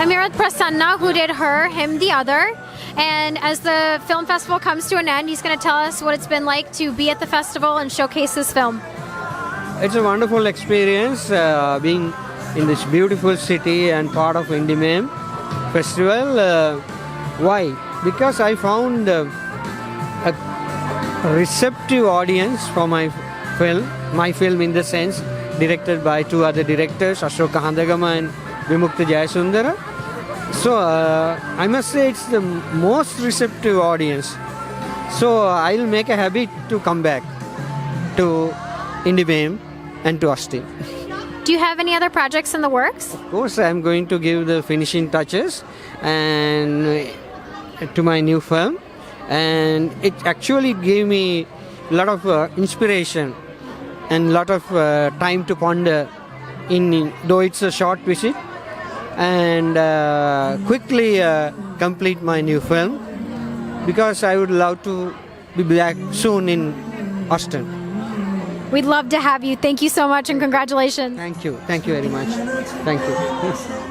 I'm here with Prasanna, who did her, him the other. And as the film festival comes to an end, he's going to tell us what it's been like to be at the festival and showcase this film. It's a wonderful experience being in this beautiful city and part of IndieMame festival. Why? Because I found a receptive audience for my film in the sense directed by two other directors, Ashoka Handagama and Vimukta Jayasundara. So I must say it's the most receptive audience. So I'll make a habit to come back to IndieMame and to Austin. Do you have any other projects in the works? Of course, I'm going to give the finishing touches and to my new film, and it actually gave me a lot of inspiration and a lot of time to ponder though it's a short visit, and quickly complete my new film, because I would love to be back soon in Austin. We'd love to have you. Thank you so much and congratulations. Thank you very much. Thank you.